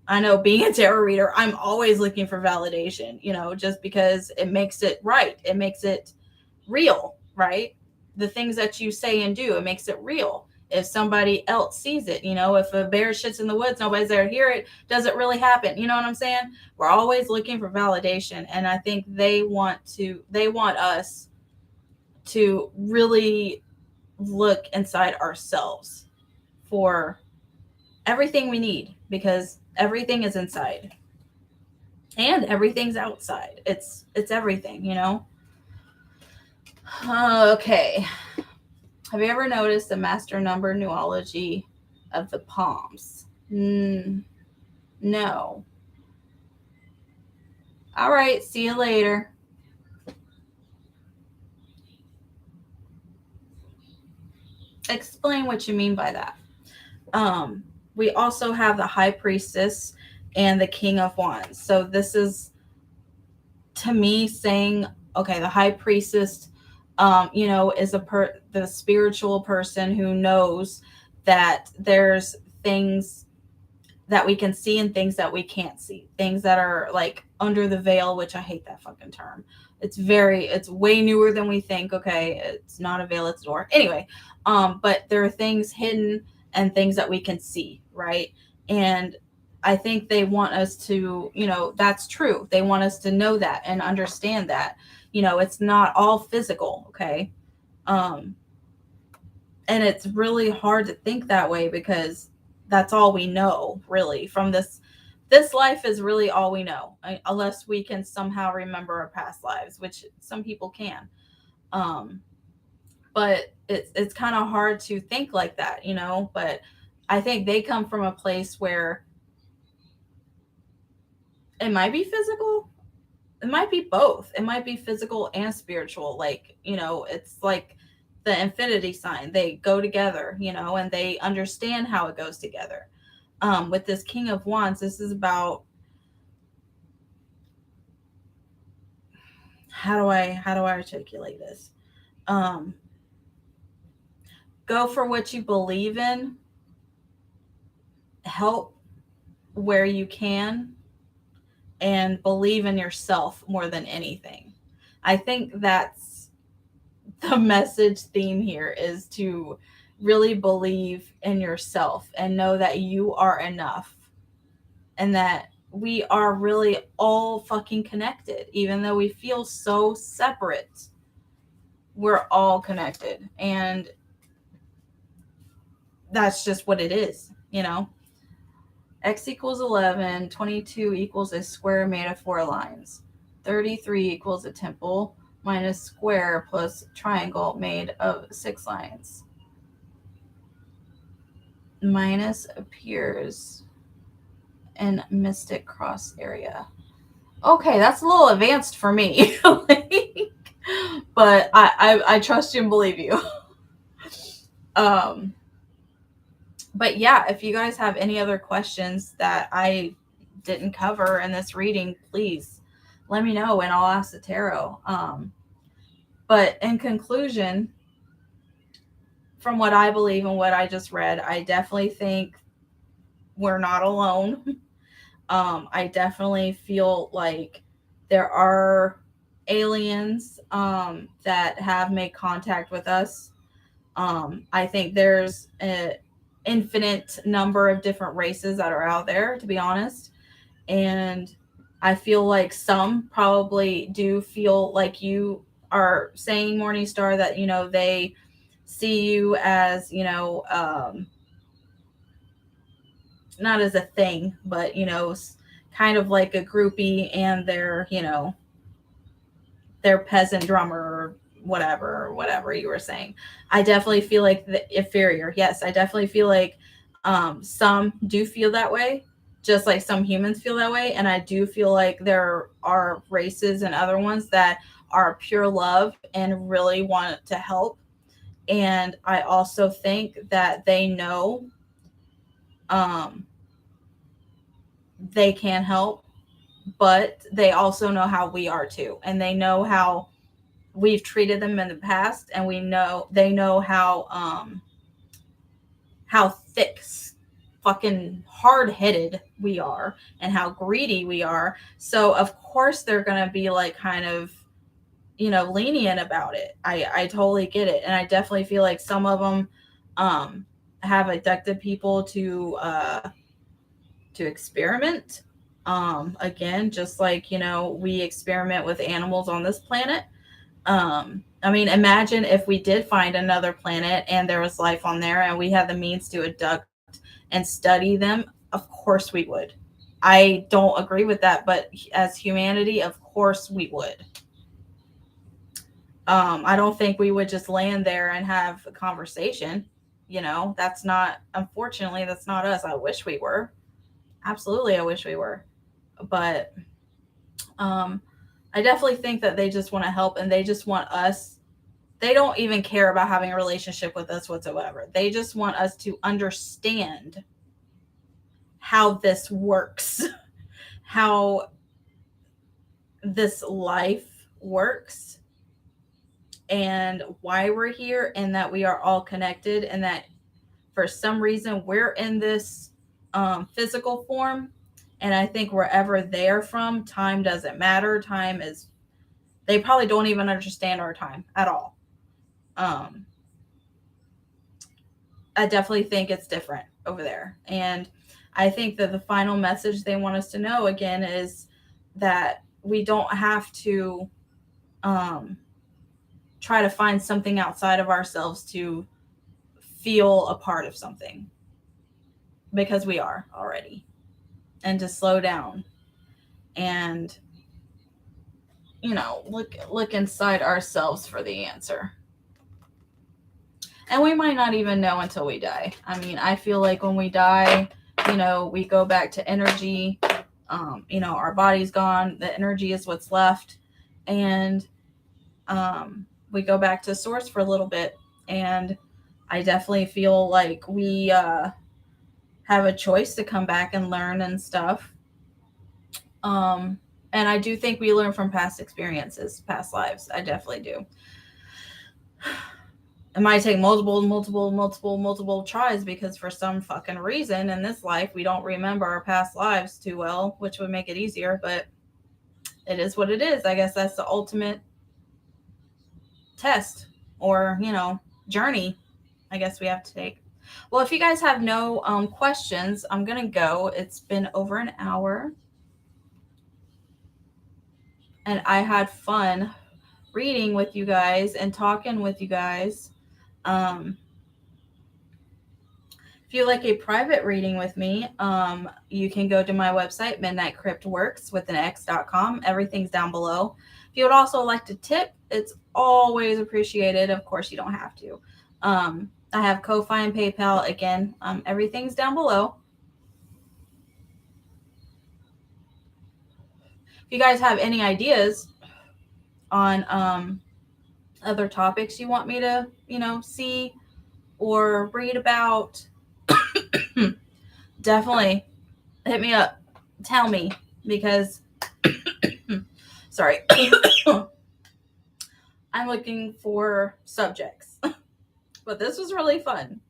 I know, being a tarot reader, I'm always looking for validation, just because it makes it right. It makes it real, right? The things that you say and do, it makes it real. If somebody else sees it, if a bear shits in the woods, nobody's there to hear it, does it really happen? You know what I'm saying? We're always looking for validation. And I think they want us to really look inside ourselves for everything we need, because everything is inside and everything's outside. It's everything, Okay. Have you ever noticed the master number numerology of the palms? No. All right. See you later. Explain what you mean by that. We also have the High Priestess and the King of Wands. So this is, to me, saying, okay, the High Priestess, is the spiritual person who knows that there's things that we can see and things that we can't see, things that are like under the veil, which I hate that fucking term. It's way newer than we think. Okay. It's not a veil, it's a door. Anyway. But there are things hidden and things that we can see. Right. And I think they want us to, that's true. They want us to know that and understand that, it's not all physical. Okay. And it's really hard to think that way because that's all we know, really, from this life is really all we know, unless we can somehow remember our past lives, which some people can. But it's kind of hard to think like that, but I think they come from a place where it might be physical. It might be both. It might be physical and spiritual. Like, it's like the infinity sign. They go together, and they understand how it goes together. With this King of Wands, this is about, how do I articulate this? Um, go for what you believe in, help where you can, and believe in yourself more than anything. I think that's the message theme here, is to really believe in yourself and know that you are enough, and that we are really all fucking connected. Even though we feel so separate, we're all connected. And that's just what it is, you know? X equals 11, 22 equals a square made of 4 lines. 33 equals a temple minus square plus triangle made of 6 lines. Minus appears in Mystic Cross area. Okay, that's a little advanced for me. But I trust you and believe you. um, but yeah, if you guys have any other questions that I didn't cover in this reading, please let me know and I'll ask the tarot. But in conclusion, from what I believe and what I just read, I definitely think we're not alone. I definitely feel like there are aliens that have made contact with us. I think there's an infinite number of different races that are out there, to be honest. And I feel like some probably do feel like you are saying, Morningstar, that, you know, they see you as, you know, not as a thing, but, you know, kind of like a groupie, and they're, you know, their peasant drummer or whatever you were saying. I definitely feel like the inferior. Yes, I definitely feel like some do feel that way, just like some humans feel that way. And I do feel like there are races and other ones that are pure love and really want to help. And I also think that they know um, they can help, but they also know how we are too. And they know how we've treated them in the past, and we know they know how thick, fucking hard-headed we are and how greedy we are. So of course they're gonna be like kind of, you know, lenient about it. I totally get it. And I definitely feel like some of them have abducted people to experiment. Again, just like, you know, we experiment with animals on this planet. I mean, imagine if we did find another planet and there was life on there and we had the means to abduct and study them. Of course we would. I don't agree with that, but as humanity, of course we would. I don't think we would just land there and have a conversation. You know, that's not, unfortunately, that's not us. I wish we were. Absolutely, I wish we were. But um, I definitely think that they just want to help, and they just want us. They don't even care about having a relationship with us whatsoever. They just want us to understand how this works, how this life works, and why we're here, and that we are all connected, and that for some reason we're in this physical form. And I think wherever they're from, time doesn't matter. Time is, they probably don't even understand our time at all. Um, I definitely think it's different over there. And I think that the final message they want us to know again is that we don't have to um, try to find something outside of ourselves to feel a part of something, because we are already. And to slow down and, you know, look inside ourselves for the answer. And we might not even know until we die. I mean, I feel like when we die, you know, we go back to energy. You know, our body's gone. The energy is what's left. And we go back to source for a little bit. And I definitely feel like we have a choice to come back and learn and stuff. And I do think we learn from past experiences, past lives. I definitely do. It might take multiple tries because for some fucking reason in this life we don't remember our past lives too well, which would make it easier, but it is what it is. I guess that's the ultimate test or, journey I guess we have to take. Well, if you guys have no questions, I'm going to go. It's been over an hour and I had fun reading with you guys and talking with you guys. Um, If you like a private reading with me, you can go to my website, midnightcryptworx with an x.com. Everything's down below. If you would also like to tip, it's always appreciated. Of course, you don't have to. I have Ko-Fi and PayPal. Again, everything's down below. If you guys have any ideas on other topics you want me to, see or read about, definitely hit me up. Tell me, because sorry, I'm looking for subjects. But this was really fun.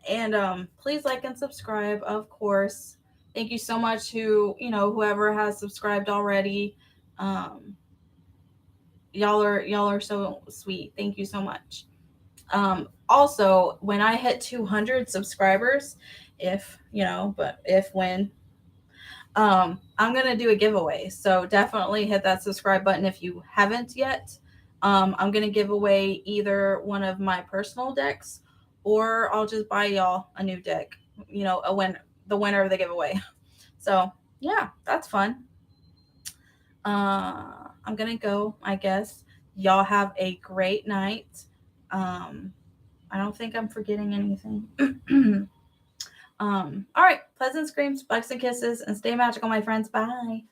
And please like and subscribe, of course. Thank you so much whoever has subscribed already. Y'all are so sweet. Thank you so much. Also, when I hit 200 subscribers, when I'm gonna do a giveaway. So definitely hit that subscribe button if you haven't yet. I'm gonna give away either one of my personal decks, or I'll just buy y'all a new deck. The winner of the giveaway. So yeah, that's fun. I'm gonna go, I guess. Y'all have a great night. I don't think I'm forgetting anything. All right, pleasant screams, bucks and kisses, and stay magical, my friends. Bye.